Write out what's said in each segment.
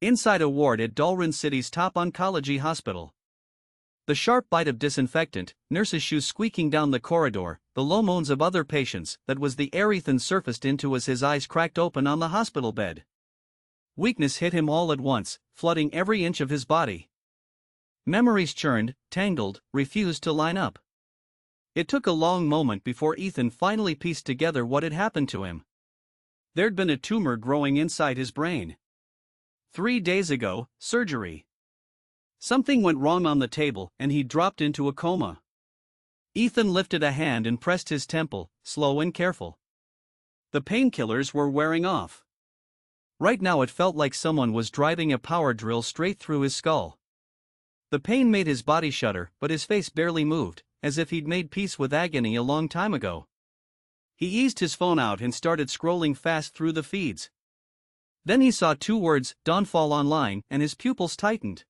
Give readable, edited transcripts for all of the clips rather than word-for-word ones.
Inside a ward at Dalrin City's top oncology hospital. The sharp bite of disinfectant, nurses' shoes squeaking down the corridor, the low moans of other patients, that was the air Ethan surfaced into as his eyes cracked open on the hospital bed. Weakness hit him all at once, flooding every inch of his body. Memories churned, tangled, refused to line up. It took a long moment before Ethan finally pieced together what had happened to him. There'd been a tumor growing inside his brain. 3 days ago, surgery. Something went wrong on the table and he dropped into a coma. Ethan lifted a hand and pressed his temple, slow and careful. The painkillers were wearing off. Right now it felt like someone was driving a power drill straight through his skull. The pain made his body shudder, but his face barely moved, as if he'd made peace with agony a long time ago. He eased his phone out and started scrolling fast through the feeds. Then he saw 2 words, Dawnfall Online, and his pupils tightened.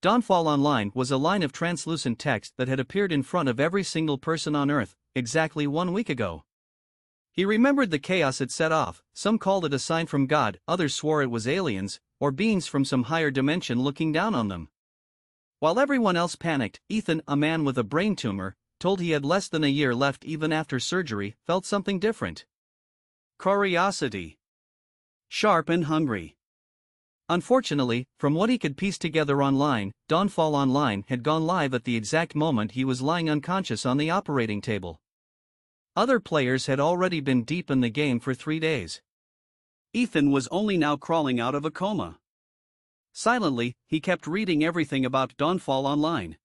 Dawnfall Online was a line of translucent text that had appeared in front of every single person on Earth, exactly 1 week ago. He remembered the chaos it set off. Some called it a sign from God, others swore it was aliens, or beings from some higher dimension looking down on them. While everyone else panicked, Ethan, a man with a brain tumor, told he had less than a year left even after surgery, felt something different. Curiosity. Sharp and hungry. Unfortunately, from what he could piece together online, Dawnfall Online had gone live at the exact moment he was lying unconscious on the operating table. Other players had already been deep in the game for 3 days. Ethan was only now crawling out of a coma. Silently, he kept reading everything about Dawnfall Online.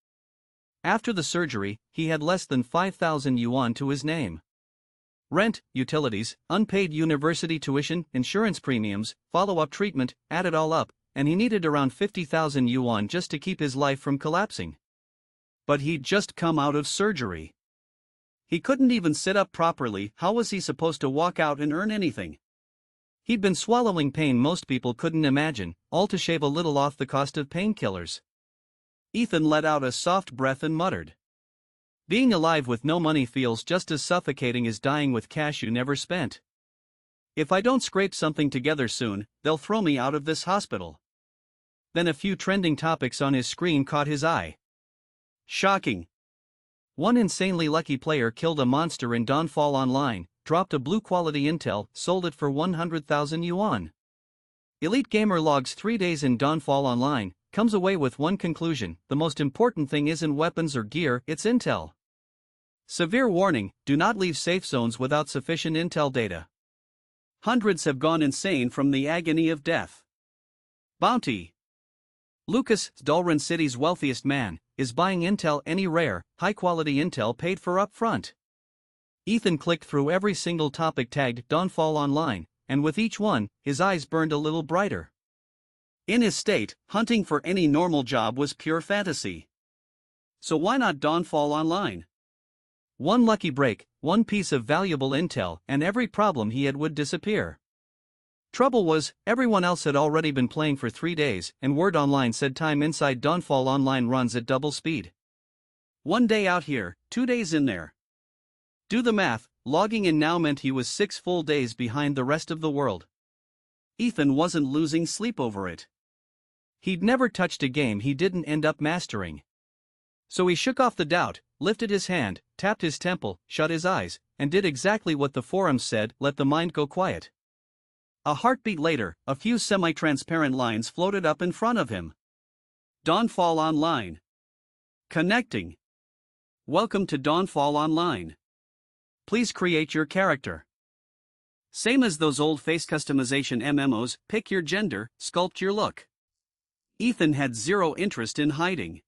After the surgery, he had less than 5,000 yuan to his name. Rent, utilities, unpaid university tuition, insurance premiums, follow-up treatment, add it all up, and he needed around 50,000 yuan just to keep his life from collapsing. But he'd just come out of surgery. He couldn't even sit up properly. How was he supposed to walk out and earn anything? He'd been swallowing pain most people couldn't imagine, all to shave a little off the cost of painkillers. Ethan let out a soft breath and muttered. Being alive with no money feels just as suffocating as dying with cash you never spent. If I don't scrape something together soon, they'll throw me out of this hospital. Then a few trending topics on his screen caught his eye. Shocking. One insanely lucky player killed a monster in Dawnfall Online, dropped a blue quality intel, sold it for 100,000 yuan. Elite gamer logs 3 days in Dawnfall Online, comes away with one conclusion: the most important thing isn't weapons or gear, it's intel. Severe warning, do not leave safe zones without sufficient intel data. Hundreds have gone insane from the agony of death. Bounty. Lucas, Dalrin City's wealthiest man, is buying intel, any rare, high-quality intel paid for up front. Ethan clicked through every single topic tagged Dawnfall Online, and with each one, his eyes burned a little brighter. In his state, hunting for any normal job was pure fantasy. So why not Dawnfall Online? One lucky break, one piece of valuable intel, and every problem he had would disappear. Trouble was, everyone else had already been playing for 3 days, and word online said time inside Dawnfall Online runs at double speed. 1 day out here, 2 days in there. Do the math, logging in now meant he was 6 full days behind the rest of the world. Ethan wasn't losing sleep over it. He'd never touched a game he didn't end up mastering. So he shook off the doubt, lifted his hand, tapped his temple, shut his eyes, and did exactly what the forums said: let the mind go quiet. A heartbeat later, a few semi-transparent lines floated up in front of him. Dawnfall Online. Connecting. Welcome to Dawnfall Online. Please create your character. Same as those old face customization MMOs, pick your gender, sculpt your look. Ethan had zero interest in hiding.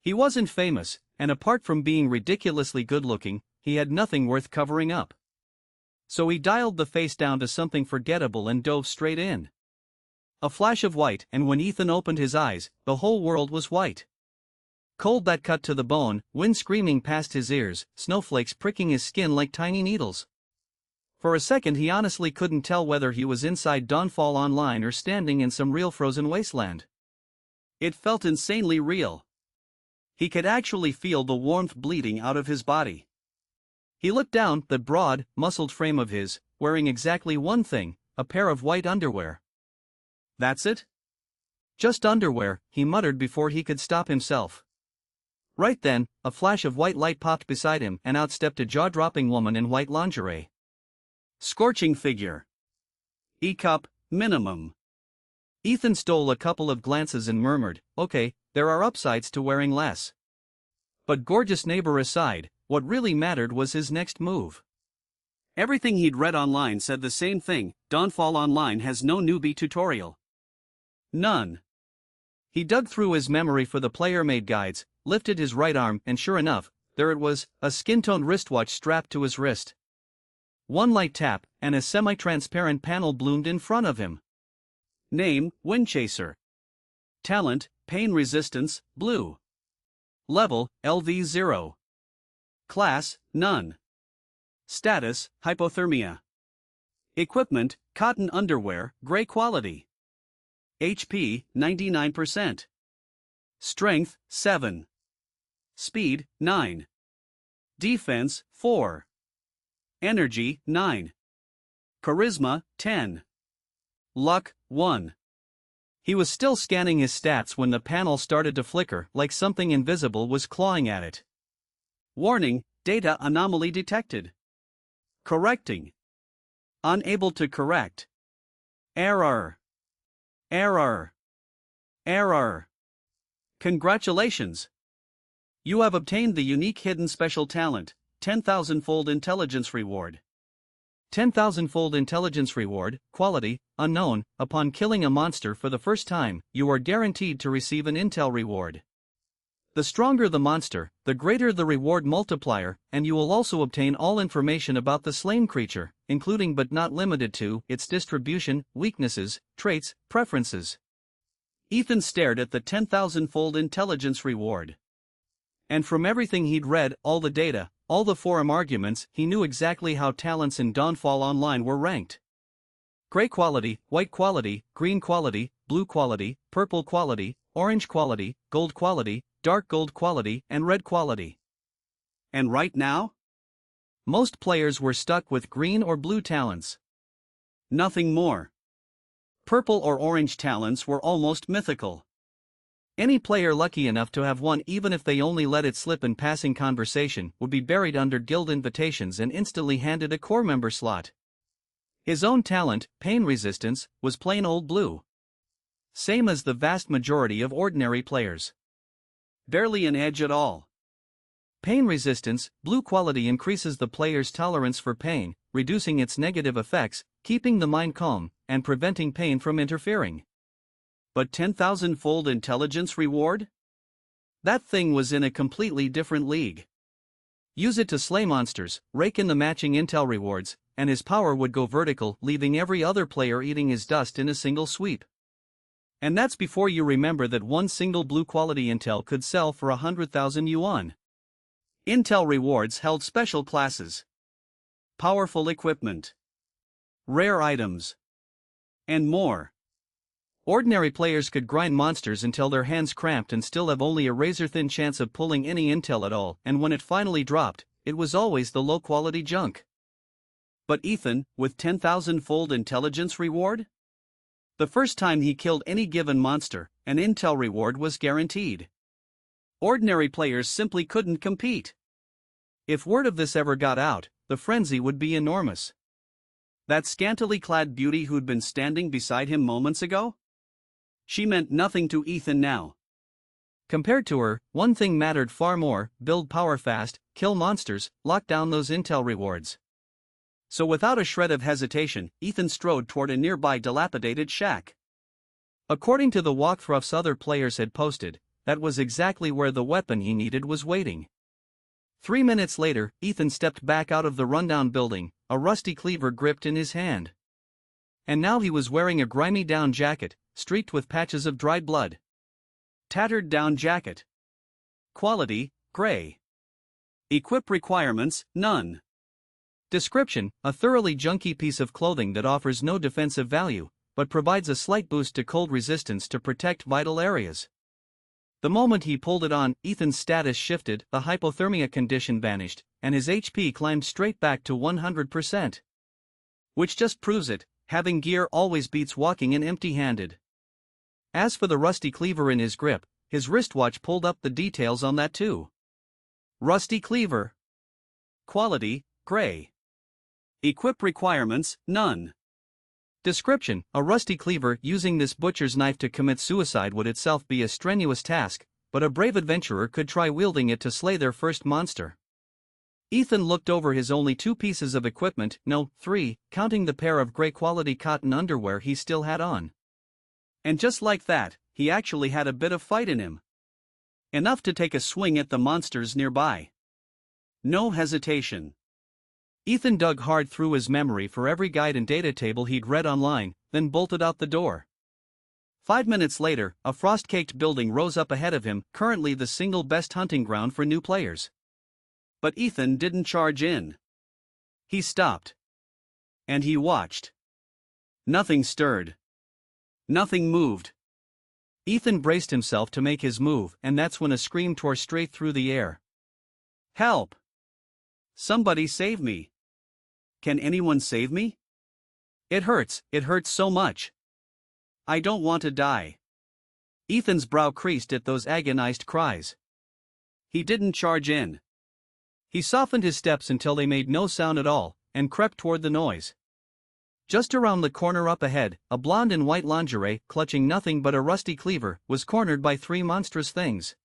He wasn't famous, and apart from being ridiculously good-looking, he had nothing worth covering up. So he dialed the face down to something forgettable and dove straight in. A flash of white, and when Ethan opened his eyes, the whole world was white. Cold that cut to the bone, wind screaming past his ears, snowflakes pricking his skin like tiny needles. For a second he honestly couldn't tell whether he was inside Dawnfall Online or standing in some real frozen wasteland. It felt insanely real. He could actually feel the warmth bleeding out of his body. He looked down the broad, muscled frame of his, wearing exactly one thing: a pair of white underwear. That's it? Just underwear, he muttered before he could stop himself. Right then, a flash of white light popped beside him and out stepped a jaw-dropping woman in white lingerie. Scorching figure. E-cup, minimum. Ethan stole a couple of glances and murmured, "Okay, there are upsides to wearing less." But gorgeous neighbor aside, what really mattered was his next move. Everything he'd read online said the same thing: Dawnfall Online has no newbie tutorial. None. He dug through his memory for the player-made guides, lifted his right arm, and sure enough, there it was, a skin-toned wristwatch strapped to his wrist. One light tap, and a semi-transparent panel bloomed in front of him. Name, Windchaser. Talent, Pain Resistance, Blue. Level, LV0. Class, None. Status, Hypothermia. Equipment, cotton underwear, gray quality. HP, 99%. Strength, 7. Speed, 9. Defense, 4. Energy, 9. Charisma, 10. Luck, 1. He was still scanning his stats when the panel started to flicker like something invisible was clawing at it. Warning, data anomaly detected. Correcting. Unable to correct. Error. Error. Error. Congratulations! You have obtained the unique hidden special talent, 10,000-fold intelligence reward. 10,000-fold intelligence reward, quality, unknown. Upon killing a monster for the first time, you are guaranteed to receive an intel reward. The stronger the monster, the greater the reward multiplier, and you will also obtain all information about the slain creature, including but not limited to its distribution, weaknesses, traits, preferences. Ethan stared at the 10,000-fold intelligence reward. And from everything he'd read, all the data, all the forum arguments, he knew exactly how talents in Dawnfall Online were ranked. Gray quality, white quality, green quality, blue quality, purple quality, orange quality, gold quality, dark gold quality, and red quality. And right now? Most players were stuck with green or blue talents. Nothing more. Purple or orange talents were almost mythical. Any player lucky enough to have one, even if they only let it slip in passing conversation, would be buried under guild invitations and instantly handed a core member slot. His own talent, Pain Resistance, was plain old blue. Same as the vast majority of ordinary players. Barely an edge at all. Pain Resistance, blue quality, increases the player's tolerance for pain, reducing its negative effects, keeping the mind calm, and preventing pain from interfering. But 10,000-fold intelligence reward? That thing was in a completely different league. Use it to slay monsters, rake in the matching intel rewards, and his power would go vertical, leaving every other player eating his dust in a single sweep. And that's before you remember that one single blue quality intel could sell for 100,000 yuan. Intel rewards held special classes, powerful equipment, rare items, and more. Ordinary players could grind monsters until their hands cramped and still have only a razor-thin chance of pulling any intel at all, and when it finally dropped, it was always the low-quality junk. But Ethan, with 10,000-fold intelligence reward? The first time he killed any given monster, an intel reward was guaranteed. Ordinary players simply couldn't compete. If word of this ever got out, the frenzy would be enormous. That scantily clad beauty who'd been standing beside him moments ago? She meant nothing to Ethan now. Compared to her, one thing mattered far more: build power fast, kill monsters, lock down those intel rewards. So without a shred of hesitation, Ethan strode toward a nearby dilapidated shack. According to the walkthroughs other players had posted, that was exactly where the weapon he needed was waiting. 3 minutes later, Ethan stepped back out of the rundown building, a rusty cleaver gripped in his hand. And now he was wearing a grimy down jacket, streaked with patches of dried blood. Tattered down jacket. Quality, gray. Equip requirements, none. Description: a thoroughly junky piece of clothing that offers no defensive value, but provides a slight boost to cold resistance to protect vital areas. The moment he pulled it on, Ethan's status shifted, the hypothermia condition vanished, and his HP climbed straight back to 100%. Which just proves it, having gear always beats walking in empty-handed. As for the rusty cleaver in his grip, his wristwatch pulled up the details on that too. Rusty cleaver. Quality, gray. Equip requirements, none. Description: a rusty cleaver. Using this butcher's knife to commit suicide would itself be a strenuous task, but a brave adventurer could try wielding it to slay their first monster. Ethan looked over his only 2 pieces of equipment, no, 3, counting the pair of gray-quality cotton underwear he still had on. And just like that, he actually had a bit of fight in him. Enough to take a swing at the monsters nearby. No hesitation. Ethan dug hard through his memory for every guide and data table he'd read online, then bolted out the door. 5 minutes later, a frost-caked building rose up ahead of him, currently the single best hunting ground for new players. But Ethan didn't charge in. He stopped. And he watched. Nothing stirred. Nothing moved. Ethan braced himself to make his move, and that's when a scream tore straight through the air. Help! Somebody save me! Can anyone save me? It hurts so much. I don't want to die. Ethan's brow creased at those agonized cries. He didn't charge in. He softened his steps until they made no sound at all, and crept toward the noise. Just around the corner up ahead, a blonde in white lingerie, clutching nothing but a rusty cleaver, was cornered by 3 monstrous things.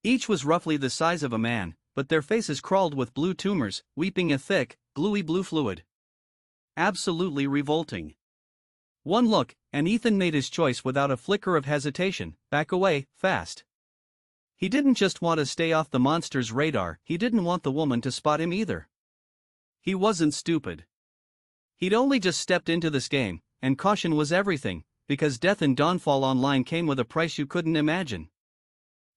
Each was roughly the size of a man, but their faces crawled with blue tumors, weeping a thick, gluey blue fluid. Absolutely revolting. One look, and Ethan made his choice without a flicker of hesitation: back away, fast. He didn't just want to stay off the monster's radar, he didn't want the woman to spot him either. He wasn't stupid. He'd only just stepped into this game, and caution was everything, because death in Dawnfall Online came with a price you couldn't imagine.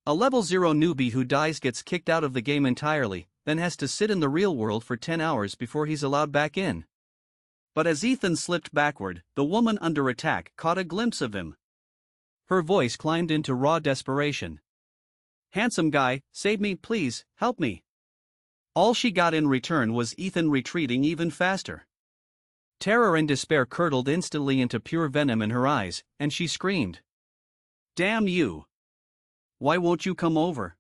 A level 0 newbie who dies gets kicked out of the game entirely, then has to sit in the real world for 10 hours before he's allowed back in. But as Ethan slipped backward, the woman under attack caught a glimpse of him. Her voice climbed into raw desperation. "Handsome guy, save me, please, help me." All she got in return was Ethan retreating even faster. Terror and despair curdled instantly into pure venom in her eyes, and she screamed. "Damn you! Why won't you come over?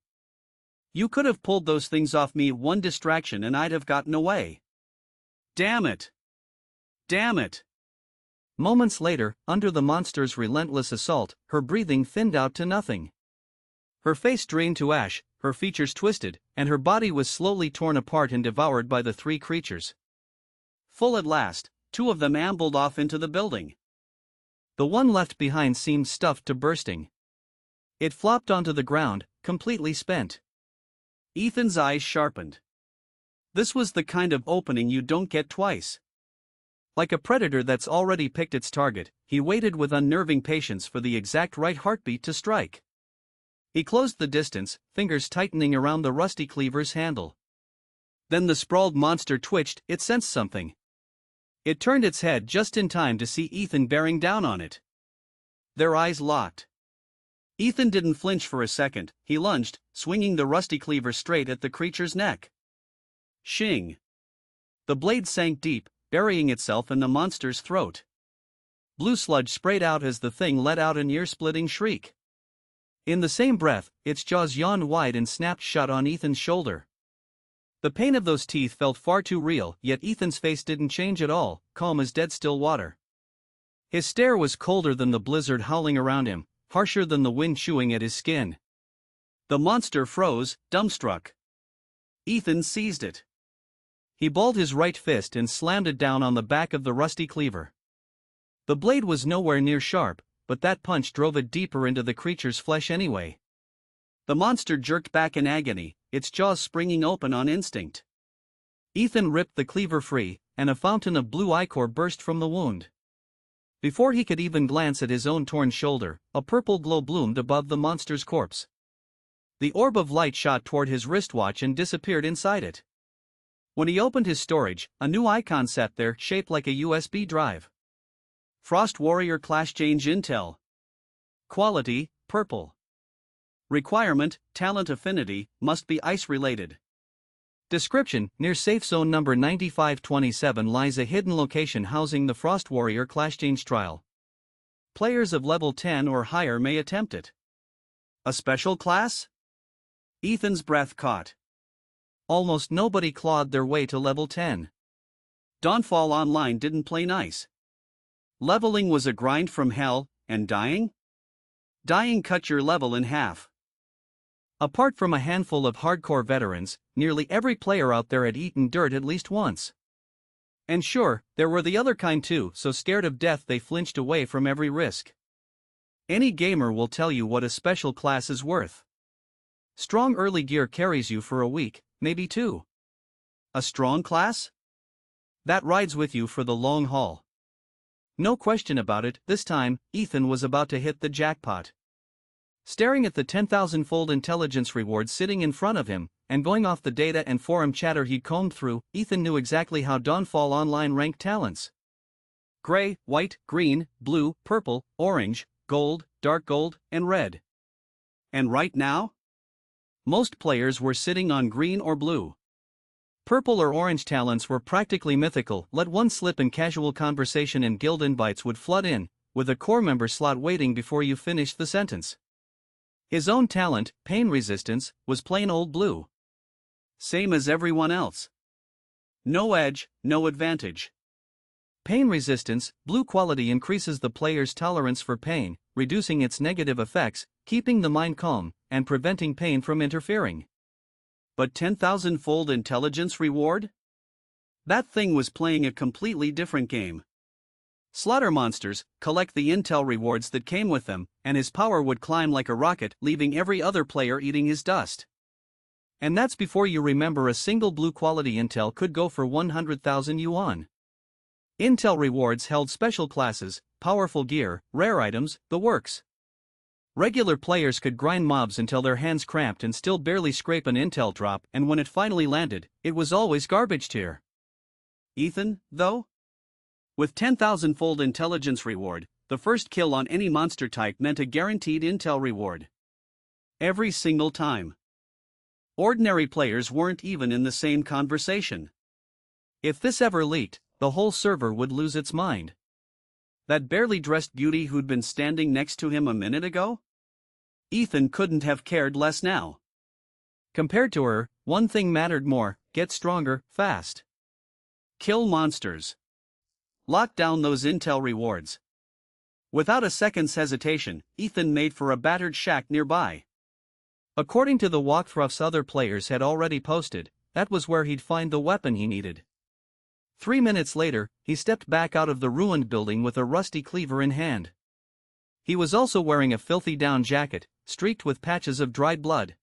You could have pulled those things off me, one distraction, and I'd have gotten away. Damn it! Damn it!" Moments later, under the monster's relentless assault, her breathing thinned out to nothing. Her face drained to ash, her features twisted, and her body was slowly torn apart and devoured by the 3 creatures. Full at last, 2 of them ambled off into the building. The one left behind seemed stuffed to bursting. It flopped onto the ground, completely spent. Ethan's eyes sharpened. This was the kind of opening you don't get twice. Like a predator that's already picked its target, he waited with unnerving patience for the exact right heartbeat to strike. He closed the distance, fingers tightening around the rusty cleaver's handle. Then the sprawled monster twitched, it sensed something. It turned its head just in time to see Ethan bearing down on it. Their eyes locked. Ethan didn't flinch for a second, he lunged, swinging the rusty cleaver straight at the creature's neck. Shing! The blade sank deep, burying itself in the monster's throat. Blue sludge sprayed out as the thing let out an ear-splitting shriek. In the same breath, its jaws yawned wide and snapped shut on Ethan's shoulder. The pain of those teeth felt far too real, yet Ethan's face didn't change at all, calm as dead still water. His stare was colder than the blizzard howling around him, harsher than the wind chewing at his skin. The monster froze, dumbstruck. Ethan seized it. He balled his right fist and slammed it down on the back of the rusty cleaver. The blade was nowhere near sharp, but that punch drove it deeper into the creature's flesh anyway. The monster jerked back in agony, its jaws springing open on instinct. Ethan ripped the cleaver free, and a fountain of blue ichor burst from the wound. Before he could even glance at his own torn shoulder, a purple glow bloomed above the monster's corpse. The orb of light shot toward his wristwatch and disappeared inside it. When he opened his storage, a new icon sat there, shaped like a USB drive. Frost Warrior Clash Change Intel. Quality, purple. Requirement, talent affinity, must be ice-related. Description: near safe zone number 9527 lies a hidden location housing the Frost Warrior Clash Change trial. Players of level 10 or higher may attempt it. A special class? Ethan's breath caught. Almost nobody clawed their way to level 10. Dawnfall Online didn't play nice. Leveling was a grind from hell, and dying? Dying cut your level in half. Apart from a handful of hardcore veterans, nearly every player out there had eaten dirt at least once. And sure, there were the other kind too, so scared of death they flinched away from every risk. Any gamer will tell you what a special class is worth. Strong early gear carries you for a week, maybe two. A strong class? That rides with you for the long haul. No question about it, this time, Ethan was about to hit the jackpot. Staring at the 10,000-fold intelligence reward sitting in front of him, and going off the data and forum chatter he'd combed through, Ethan knew exactly how Dawnfall Online ranked talents. Gray, white, green, blue, purple, orange, gold, dark gold, and red. And right now? Most players were sitting on green or blue. Purple or orange talents were practically mythical. Let one slip in casual conversation and guild invites would flood in, with a core member slot waiting before you finished the sentence. His own talent, pain resistance, was plain old blue. Same as everyone else. No edge, no advantage. Pain resistance, blue quality increases the player's tolerance for pain, reducing its negative effects, keeping the mind calm, and preventing pain from interfering. But 10,000-fold intelligence reward? That thing was playing a completely different game. Slaughter monsters, collect the intel rewards that came with them, and his power would climb like a rocket, leaving every other player eating his dust. And that's before you remember a single blue quality intel could go for 100,000 yuan. Intel rewards held special classes, powerful gear, rare items, the works. Regular players could grind mobs until their hands cramped and still barely scrape an intel drop, and when it finally landed, it was always garbage tier. Ethan, though? With 10,000-fold intelligence reward, the first kill on any monster type meant a guaranteed intel reward. Every single time. Ordinary players weren't even in the same conversation. If this ever leaked, the whole server would lose its mind. That barely dressed beauty who'd been standing next to him a minute ago? Ethan couldn't have cared less now. Compared to her, one thing mattered more: get stronger, fast. Kill monsters. Lock down those intel rewards. Without a second's hesitation, Ethan made for a battered shack nearby. According to the walkthroughs other players had already posted, that was where he'd find the weapon he needed. 3 minutes later, he stepped back out of the ruined building with a rusty cleaver in hand. He was also wearing a filthy down jacket, streaked with patches of dried blood.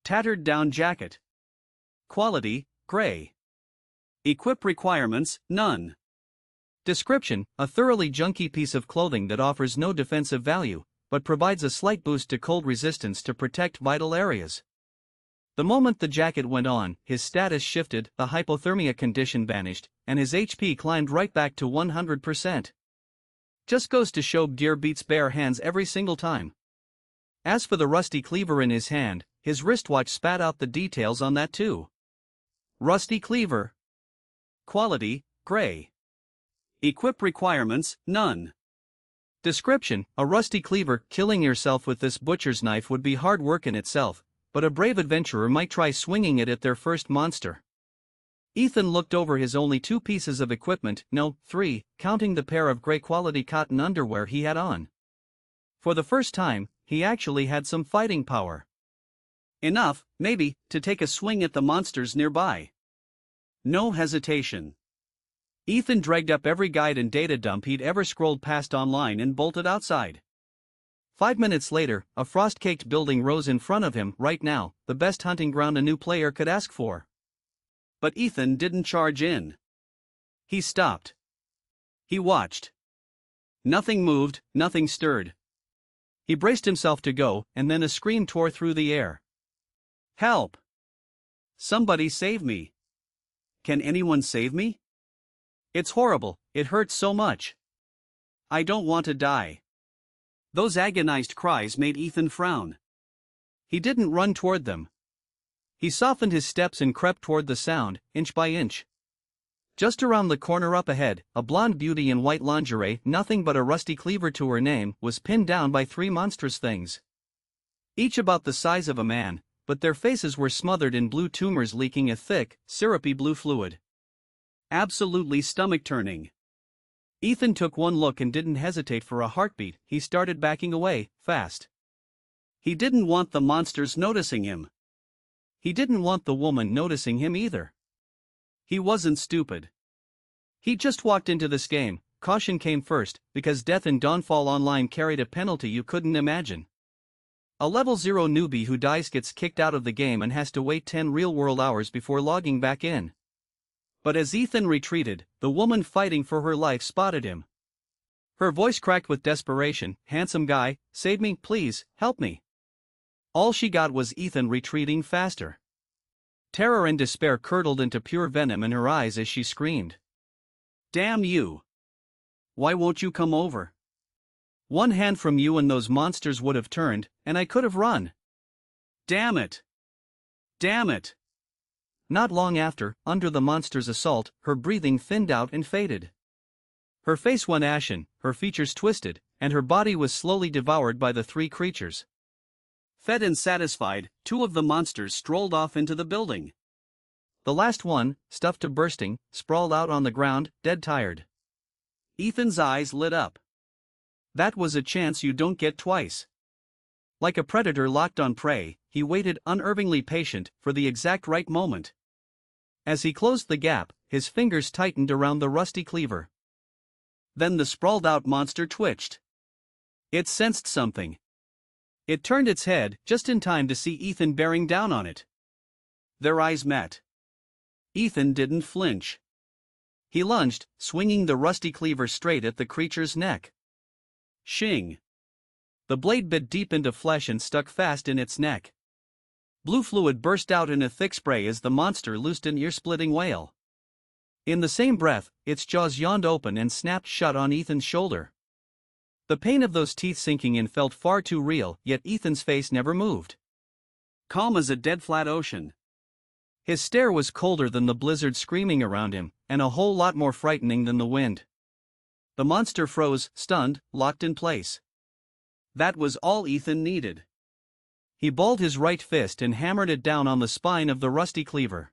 Tattered down jacket. Quality, gray. Equip requirements, none. Description: a thoroughly junky piece of clothing that offers no defensive value, but provides a slight boost to cold resistance to protect vital areas. The moment the jacket went on, his status shifted, the hypothermia condition vanished, and his HP climbed right back to 100%. Just goes to show gear beats bare hands every single time. As for the rusty cleaver in his hand, his wristwatch spat out the details on that too. Rusty cleaver. Quality, gray. Equip requirements, none. Description: a rusty cleaver. Killing yourself with this butcher's knife would be hard work in itself, but a brave adventurer might try swinging it at their first monster. Ethan looked over his only 2 pieces of equipment, no, 3, counting the pair of gray quality cotton underwear he had on. For the first time, he actually had some fighting power. Enough, maybe, to take a swing at the monsters nearby. No hesitation. Ethan dragged up every guide and data dump he'd ever scrolled past online and bolted outside. 5 minutes later, a frost-caked building rose in front of him. Right now, the best hunting ground a new player could ask for. But Ethan didn't charge in. He stopped. He watched. Nothing moved, nothing stirred. He braced himself to go, and then a scream tore through the air. Help! Somebody save me! Can anyone save me? It's horrible, it hurts so much. I don't want to die. Those agonized cries made Ethan frown. He didn't run toward them. He softened his steps and crept toward the sound, inch by inch. Just around the corner up ahead, a blonde beauty in white lingerie, nothing but a rusty cleaver to her name, was pinned down by three monstrous things. Each about the size of a man, but their faces were smothered in blue tumors leaking a thick, syrupy blue fluid. Absolutely stomach-turning. Ethan took one look and didn't hesitate for a heartbeat. He started backing away, fast. He didn't want the monsters noticing him. He didn't want the woman noticing him either. He wasn't stupid. He just walked into this game. Caution came first, because death in Dawnfall Online carried a penalty you couldn't imagine. A level 0 newbie who dies gets kicked out of the game and has to wait 10 real-world hours before logging back in. But as Ethan retreated, the woman fighting for her life spotted him. Her voice cracked with desperation. "Handsome guy, save me, please, help me." All she got was Ethan retreating faster. Terror and despair curdled into pure venom in her eyes as she screamed. "Damn you! Why won't you come over? One hand from you and those monsters would have turned, and I could have run. Damn it! Damn it!" Not long after, under the monster's assault, her breathing thinned out and faded. Her face went ashen, her features twisted, and her body was slowly devoured by the three creatures. Fed and satisfied, two of the monsters strolled off into the building. The last one, stuffed to bursting, sprawled out on the ground, dead tired. Ethan's eyes lit up. That was a chance you don't get twice. Like a predator locked on prey, he waited, unervingly patient, for the exact right moment. As he closed the gap, his fingers tightened around the rusty cleaver. Then the sprawled-out monster twitched. It sensed something. It turned its head, just in time to see Ethan bearing down on it. Their eyes met. Ethan didn't flinch. He lunged, swinging the rusty cleaver straight at the creature's neck. Shing! The blade bit deep into flesh and stuck fast in its neck. Blue fluid burst out in a thick spray as the monster loosed an ear-splitting wail. In the same breath, its jaws yawned open and snapped shut on Ethan's shoulder. The pain of those teeth sinking in felt far too real, yet Ethan's face never moved. Calm as a dead flat ocean. His stare was colder than the blizzard screaming around him, and a whole lot more frightening than the wind. The monster froze, stunned, locked in place. That was all Ethan needed. He balled his right fist and hammered it down on the spine of the rusty cleaver.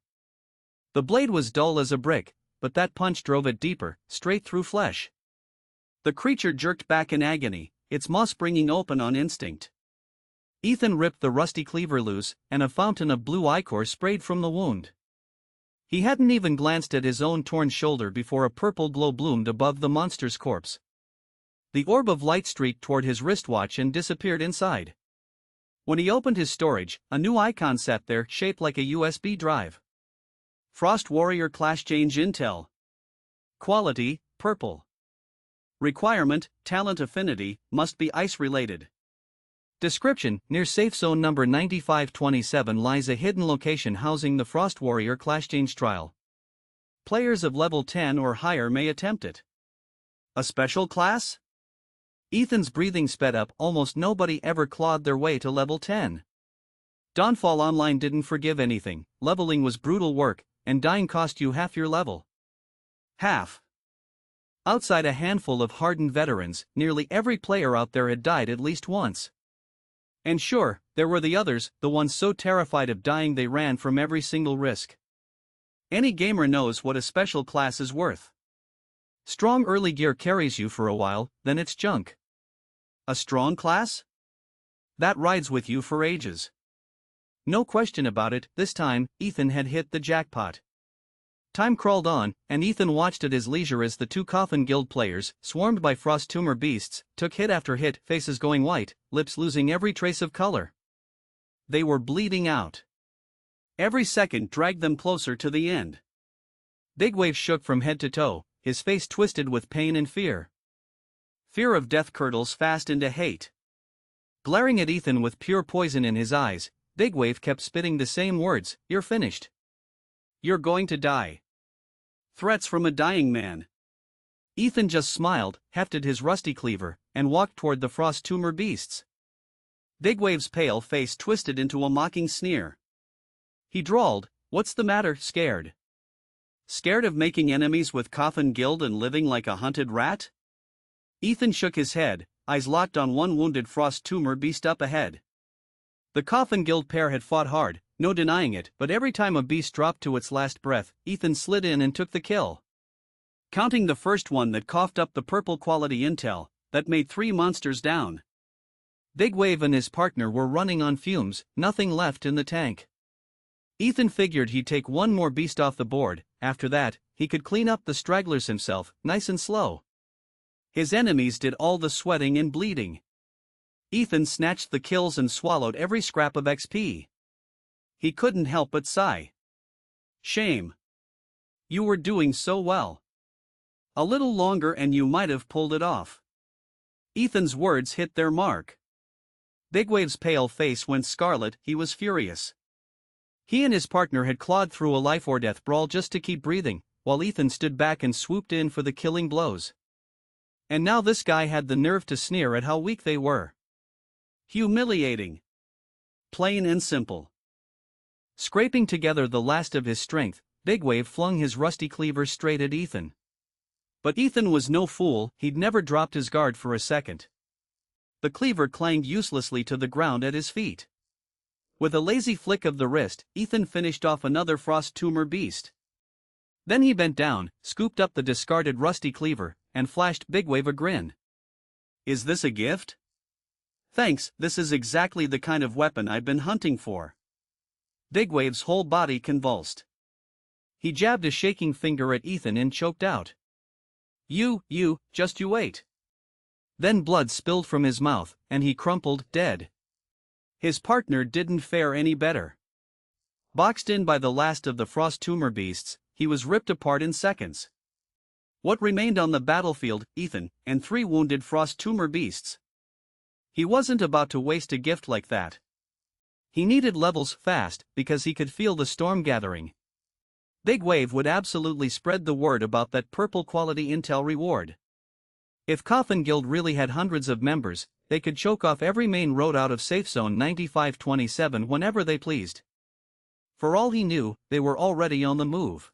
The blade was dull as a brick, but that punch drove it deeper, straight through flesh. The creature jerked back in agony, its maw springing open on instinct. Ethan ripped the rusty cleaver loose, and a fountain of blue ichor sprayed from the wound. He hadn't even glanced at his own torn shoulder before a purple glow bloomed above the monster's corpse. The orb of light streaked toward his wristwatch and disappeared inside. When he opened his storage, a new icon sat there, shaped like a USB drive. Frost Warrior Class Change Intel. Quality, purple. Requirement, talent affinity, must be ice-related. Description: near safe zone number 9527 lies a hidden location housing the Frost Warrior Class Change trial. Players of level 10 or higher may attempt it. A special class? Ethan's breathing sped up. Almost nobody ever clawed their way to level 10. Dawnfall Online didn't forgive anything. Leveling was brutal work, and dying cost you half your level. Half. Outside a handful of hardened veterans, nearly every player out there had died at least once. And sure, there were the others, the ones so terrified of dying they ran from every single risk. Any gamer knows what a special class is worth. Strong early gear carries you for a while, then it's junk. A strong class? That rides with you for ages. No question about it, this time, Ethan had hit the jackpot. Time crawled on, and Ethan watched at his leisure as the two Coffin Guild players, swarmed by frost tumor beasts, took hit after hit, faces going white, lips losing every trace of color. They were bleeding out. Every second dragged them closer to the end. Bigwave shook from head to toe, his face twisted with pain and fear. Fear of death curdles fast into hate. Glaring at Ethan with pure poison in his eyes, Bigwave kept spitting the same words: "You're finished. You're going to die." Threats from a dying man. Ethan just smiled, hefted his rusty cleaver, and walked toward the frost tumor beasts. Bigwave's pale face twisted into a mocking sneer. He drawled, "What's the matter, scared?" Scared of making enemies with Coffin Guild and living like a hunted rat? Ethan shook his head, eyes locked on one wounded frost tumor beast up ahead. The Coffin Guild pair had fought hard, no denying it, but every time a beast dropped to its last breath, Ethan slid in and took the kill. Counting the first one that coughed up the purple quality intel, that made 3 monsters down. Big Wave and his partner were running on fumes, nothing left in the tank. Ethan figured he'd take one more beast off the board. After that, he could clean up the stragglers himself, nice and slow. His enemies did all the sweating and bleeding. Ethan snatched the kills and swallowed every scrap of XP. He couldn't help but sigh. Shame. You were doing so well. A little longer and you might have pulled it off. Ethan's words hit their mark. Big Wave's pale face went scarlet, he was furious. He and his partner had clawed through a life-or-death brawl just to keep breathing, while Ethan stood back and swooped in for the killing blows. And now this guy had the nerve to sneer at how weak they were. Humiliating. Plain and simple. Scraping together the last of his strength, Big Wave flung his rusty cleaver straight at Ethan. But Ethan was no fool, he'd never dropped his guard for a second. The cleaver clanged uselessly to the ground at his feet. With a lazy flick of the wrist, Ethan finished off another frost tumor beast. Then he bent down, scooped up the discarded rusty cleaver, and flashed Big Wave a grin. Is this a gift? Thanks, this is exactly the kind of weapon I've been hunting for. Big Wave's whole body convulsed. He jabbed a shaking finger at Ethan and choked out. You wait. Then blood spilled from his mouth, and he crumpled, dead. His partner didn't fare any better. Boxed in by the last of the frost tumor beasts, he was ripped apart in seconds. What remained on the battlefield? Ethan, and 3 wounded frost tumor beasts. He wasn't about to waste a gift like that. He needed levels fast, because he could feel the storm gathering. Big Wave would absolutely spread the word about that purple quality intel reward. If Coffin Guild really had hundreds of members, they could choke off every main road out of Safe Zone 9527 whenever they pleased. For all he knew, they were already on the move.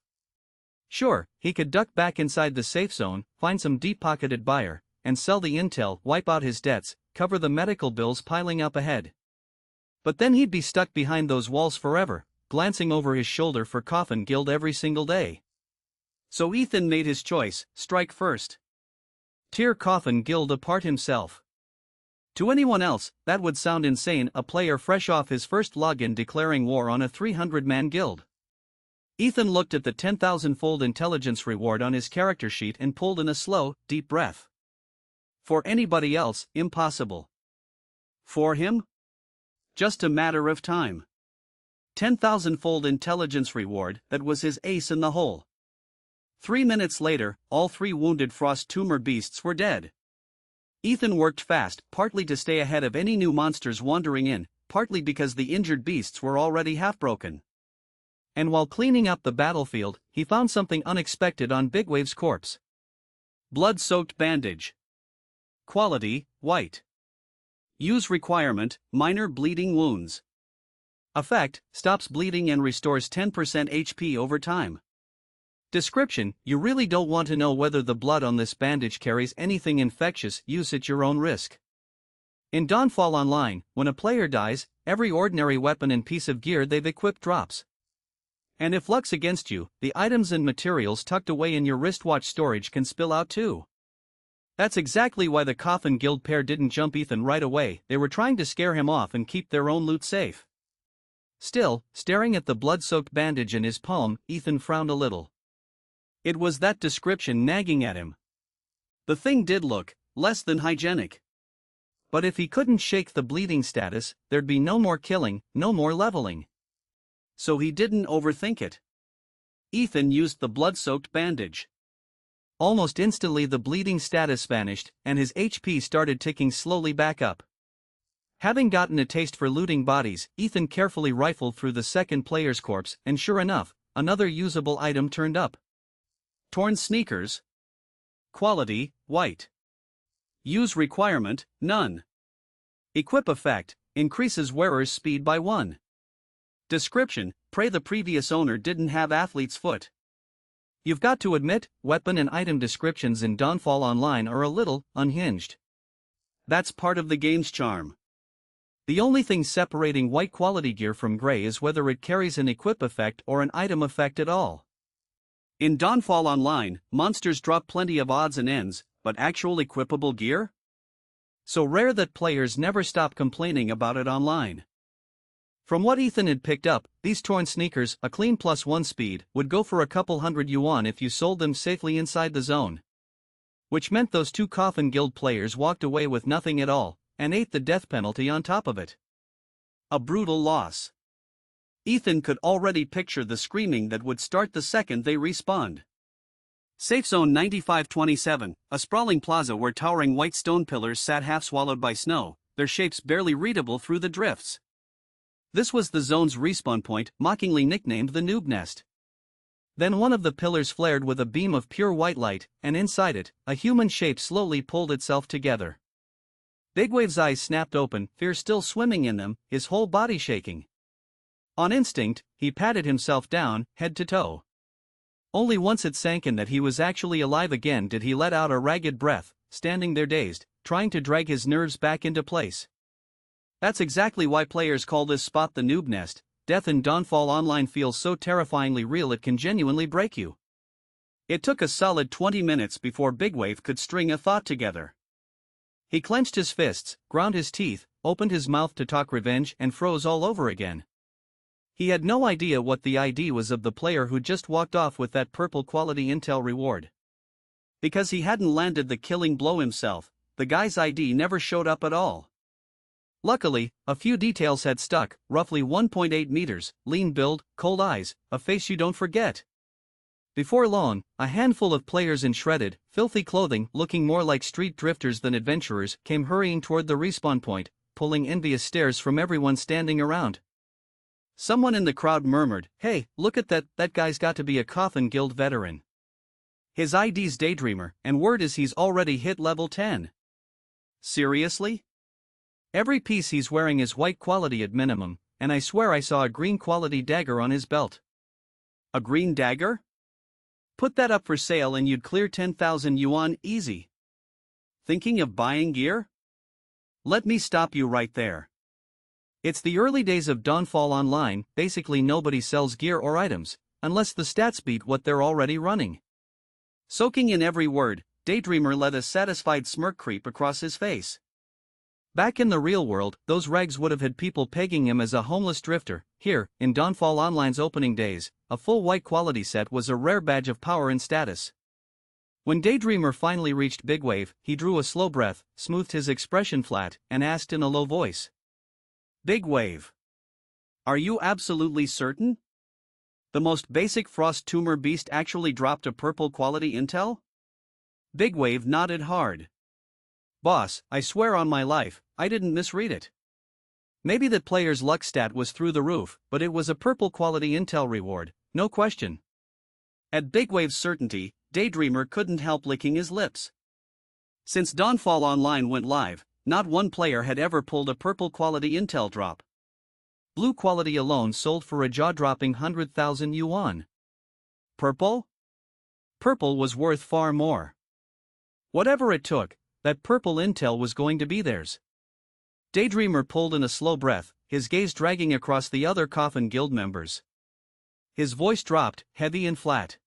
Sure, he could duck back inside the safe zone, find some deep-pocketed buyer, and sell the intel, wipe out his debts, cover the medical bills piling up ahead. But then he'd be stuck behind those walls forever, glancing over his shoulder for Coffin Guild every single day. So Ethan made his choice, strike first. Tear Coffin Guild apart himself. To anyone else, that would sound insane, a player fresh off his first login declaring war on a 300-man guild. Ethan looked at the 10,000-fold intelligence reward on his character sheet and pulled in a slow, deep breath. For anybody else, impossible. For him? Just a matter of time. 10,000-fold intelligence reward, that was his ace in the hole. 3 minutes later, all 3 wounded frost tumor beasts were dead. Ethan worked fast, partly to stay ahead of any new monsters wandering in, partly because the injured beasts were already half-broken. And while cleaning up the battlefield, he found something unexpected on Big Wave's corpse. Blood-soaked bandage. Quality, white. Use requirement, minor bleeding wounds. Effect, stops bleeding and restores 10% HP over time. Description, you really don't want to know whether the blood on this bandage carries anything infectious, use at your own risk. In Dawnfall Online, when a player dies, every ordinary weapon and piece of gear they've equipped drops. And if luck's against you, the items and materials tucked away in your wristwatch storage can spill out too. That's exactly why the Coffin Guild pair didn't jump Ethan right away, they were trying to scare him off and keep their own loot safe. Still, staring at the blood-soaked bandage in his palm, Ethan frowned a little. It was that description nagging at him. The thing did look less than hygienic. But if he couldn't shake the bleeding status, there'd be no more killing, no more leveling. So he didn't overthink it. Ethan used the blood-soaked bandage. Almost instantly the bleeding status vanished, and his HP started ticking slowly back up. Having gotten a taste for looting bodies, Ethan carefully rifled through the second player's corpse, and sure enough, another usable item turned up. Torn sneakers. Quality, white. Use requirement, none. Equip effect, increases wearer's speed by 1. Description, pray the previous owner didn't have athlete's foot. You've got to admit, weapon and item descriptions in Dawnfall Online are a little unhinged. That's part of the game's charm. The only thing separating white quality gear from gray is whether it carries an equip effect or an item effect at all. In Dawnfall Online, monsters drop plenty of odds and ends, but actual equipable gear? So rare that players never stop complaining about it online. From what Ethan had picked up, these torn sneakers, a clean +1 speed, would go for a couple hundred yuan if you sold them safely inside the zone. Which meant those two Coffin Guild players walked away with nothing at all, and ate the death penalty on top of it. A brutal loss. Ethan could already picture the screaming that would start the second they respawned. Safe Zone 9527, a sprawling plaza where towering white stone pillars sat half swallowed by snow, their shapes barely readable through the drifts. This was the zone's respawn point, mockingly nicknamed the Noob Nest. Then one of the pillars flared with a beam of pure white light, and inside it, a human shape slowly pulled itself together. Bigwave's eyes snapped open, fear still swimming in them, his whole body shaking. On instinct, he patted himself down, head to toe. Only once it sank in that he was actually alive again did he let out a ragged breath, standing there dazed, trying to drag his nerves back into place. That's exactly why players call this spot the Noob Nest. Death in Dawnfall Online feels so terrifyingly real it can genuinely break you. It took a solid 20 minutes before Bigwave could string a thought together. He clenched his fists, ground his teeth, opened his mouth to talk revenge, and froze all over again. He had no idea what the ID was of the player who just walked off with that purple quality intel reward. Because he hadn't landed the killing blow himself, the guy's ID never showed up at all. Luckily, a few details had stuck: roughly 1.8 meters, lean build, cold eyes, a face you don't forget. Before long, a handful of players in shredded, filthy clothing, looking more like street drifters than adventurers, came hurrying toward the respawn point, pulling envious stares from everyone standing around. Someone in the crowd murmured, "Hey, look at that guy's got to be a Coffin Guild veteran. His ID's Daydreamer, and word is he's already hit level 10. Seriously? Every piece he's wearing is white quality at minimum, and I swear I saw a green quality dagger on his belt." A green dagger? Put that up for sale and you'd clear 10,000 yuan easy. Thinking of buying gear? Let me stop you right there. It's the early days of Dawnfall Online, basically nobody sells gear or items, unless the stats beat what they're already running. Soaking in every word, Daydreamer let a satisfied smirk creep across his face. Back in the real world, those rags would have had people pegging him as a homeless drifter. Here, in Dawnfall Online's opening days, a full white quality set was a rare badge of power and status. When Daydreamer finally reached Bigwave, he drew a slow breath, smoothed his expression flat, and asked in a low voice. "Bigwave, are you absolutely certain? The most basic frost tumor beast actually dropped a purple quality intel?" Bigwave nodded hard. "Boss, I swear on my life, I didn't misread it. Maybe that player's luck stat was through the roof, but it was a purple quality intel reward, no question." At Bigwave's certainty, Daydreamer couldn't help licking his lips. Since Dawnfall Online went live, not one player had ever pulled a purple quality intel drop. Blue quality alone sold for a jaw-dropping 100,000 yuan. Purple? Purple was worth far more. Whatever it took, that purple intel was going to be theirs. Daydreamer pulled in a slow breath, his gaze dragging across the other Coffin Guild members. His voice dropped, heavy and flat.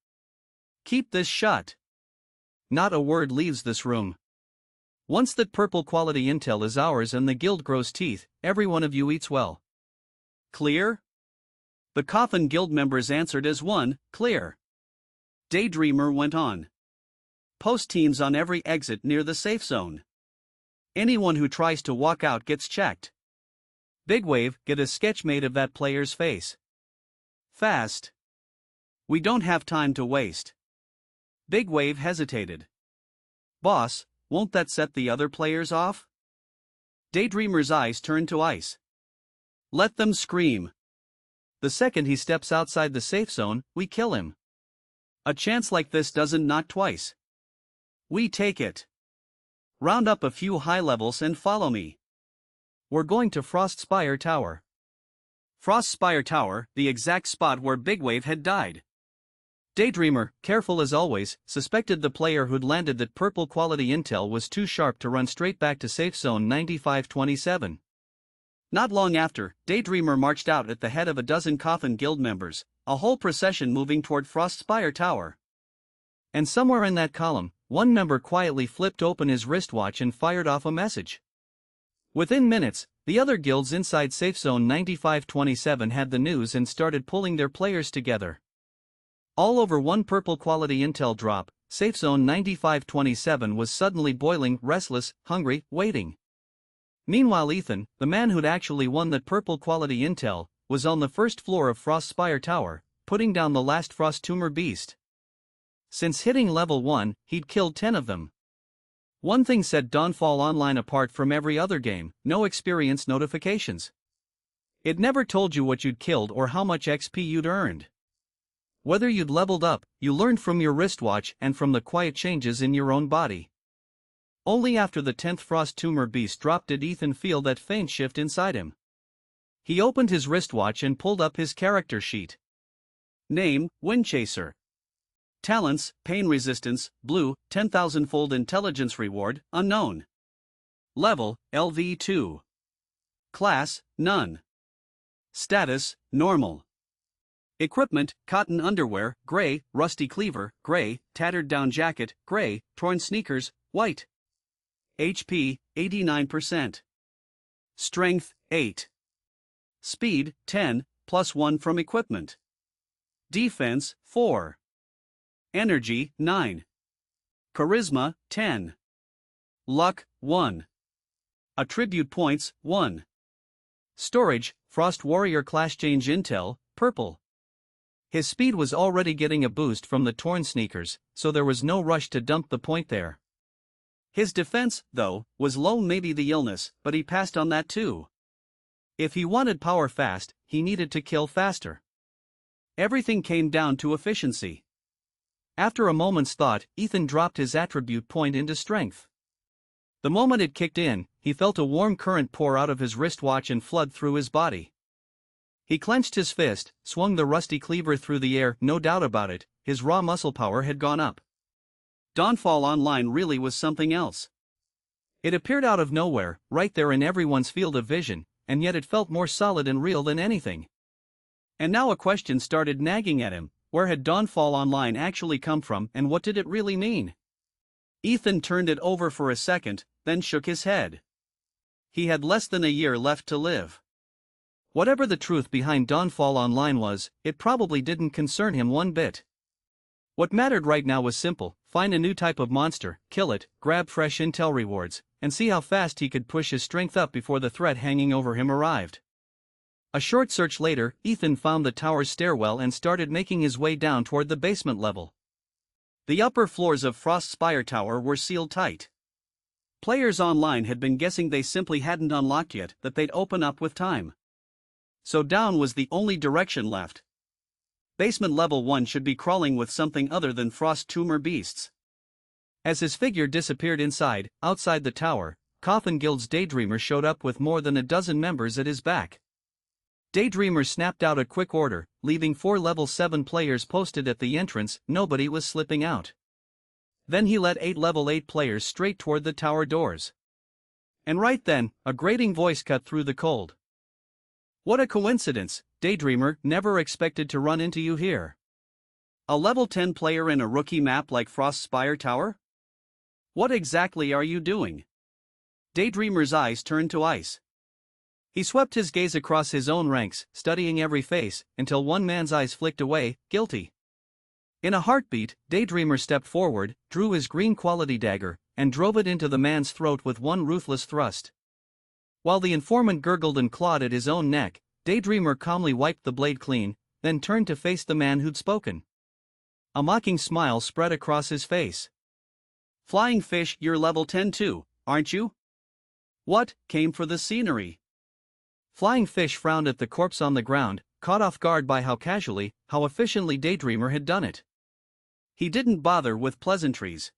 "Keep this shut. Not a word leaves this room. Once that purple quality intel is ours and the guild grows teeth, every one of you eats well. Clear?" The Coffin Guild members answered as one, "Clear." Daydreamer went on. "Post teams on every exit near the safe zone. Anyone who tries to walk out gets checked. Bigwave, get a sketch made of that player's face. Fast. We don't have time to waste." Bigwave hesitated. "Boss, won't that set the other players off?" Daydreamer's eyes turned to ice. "Let them scream. The second he steps outside the safe zone, we kill him. A chance like this doesn't knock twice. We take it. Round up a few high levels and follow me. We're going to Frostspire Tower." Frostspire Tower, the exact spot where Bigwave had died. Daydreamer, careful as always, suspected the player who'd landed that purple quality intel was too sharp to run straight back to safe zone 9527. Not long after, Daydreamer marched out at the head of a dozen Coffin Guild members, a whole procession moving toward Frostspire Tower. And somewhere in that column, one member quietly flipped open his wristwatch and fired off a message. Within minutes, the other guilds inside safe zone 9527 had the news and started pulling their players together. All over one purple quality intel drop, safe zone 9527 was suddenly boiling, restless, hungry, waiting. Meanwhile Ethan, the man who'd actually won that purple quality intel, was on the first floor of Frostspire Tower, putting down the last Frost Tumor beast. Since hitting level 1, he'd killed 10 of them. One thing set Dawnfall Online apart from every other game: no experience notifications. It never told you what you'd killed or how much XP you'd earned. Whether you'd leveled up, you learned from your wristwatch and from the quiet changes in your own body. Only after the 10th Frost Tumor beast dropped did Ethan feel that faint shift inside him. He opened his wristwatch and pulled up his character sheet. Name: Windchaser. Talents: Pain Resistance, Blue, 10,000-fold Intelligence Reward, Unknown. Level: LV2. Class: None. Status: Normal. Equipment: Cotton underwear, gray, rusty cleaver, gray, tattered down jacket, gray, torn sneakers, white. HP: 89%. Strength: 8. Speed: 10, +1 from equipment. Defense: 4. Energy: 9. Charisma: 10. Luck: 1. Attribute points: 1. Storage: Frost Warrior Class Change Intel, purple. His speed was already getting a boost from the torn sneakers, so there was no rush to dump the point there. His defense, though, was low, maybe the illness, but he passed on that too. If he wanted power fast, he needed to kill faster. Everything came down to efficiency. After a moment's thought, Ethan dropped his attribute point into strength. The moment it kicked in, he felt a warm current pour out of his wristwatch and flood through his body. He clenched his fist, swung the rusty cleaver through the air, no doubt about it, his raw muscle power had gone up. Dawnfall Online really was something else. It appeared out of nowhere, right there in everyone's field of vision, and yet it felt more solid and real than anything. And now a question started nagging at him: where had Dawnfall Online actually come from, and what did it really mean? Ethan turned it over for a second, then shook his head. He had less than a year left to live. Whatever the truth behind Dawnfall Online was, it probably didn't concern him one bit. What mattered right now was simple: find a new type of monster, kill it, grab fresh intel rewards, and see how fast he could push his strength up before the threat hanging over him arrived. A short search later, Ethan found the tower's stairwell and started making his way down toward the basement level. The upper floors of Frostspire Tower were sealed tight. Players online had been guessing they simply hadn't unlocked yet, that they'd open up with time. So down was the only direction left. Basement level 1 should be crawling with something other than Frost Tumor beasts. As his figure disappeared outside the tower, Coffin Guild's Daydreamer showed up with more than a dozen members at his back. Daydreamer snapped out a quick order, leaving 4 level 7 players posted at the entrance. Nobody was slipping out. Then he led 8 level 8 players straight toward the tower doors. And right then, a grating voice cut through the cold. "What a coincidence, Daydreamer, never expected to run into you here. A level 10 player in a rookie map like Frostspire Tower? What exactly are you doing?" Daydreamer's eyes turned to ice. He swept his gaze across his own ranks, studying every face, until one man's eyes flicked away, guilty. In a heartbeat, Daydreamer stepped forward, drew his green quality dagger, and drove it into the man's throat with one ruthless thrust. While the informant gurgled and clawed at his own neck, Daydreamer calmly wiped the blade clean, then turned to face the man who'd spoken. A mocking smile spread across his face. "Flying Fish, you're level 10 too, aren't you? What, came for the scenery?" Flying Fish frowned at the corpse on the ground, caught off guard by how casually, how efficiently Daydreamer had done it. He didn't bother with pleasantries.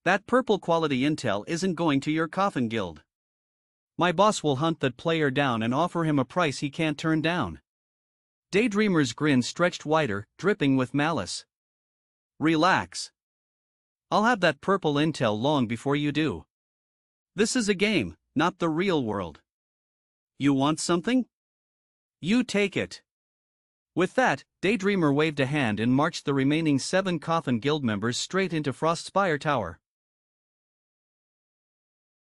"That purple quality intel isn't going to your Coffin Guild. My boss will hunt that player down and offer him a price he can't turn down." Daydreamer's grin stretched wider, dripping with malice. Relax. I'll have that purple intel long before you do. This is a game, not the real world. You want something? You take it. With that, Daydreamer waved a hand and marched the remaining 7 Coffin Guild members straight into Frostspire Tower.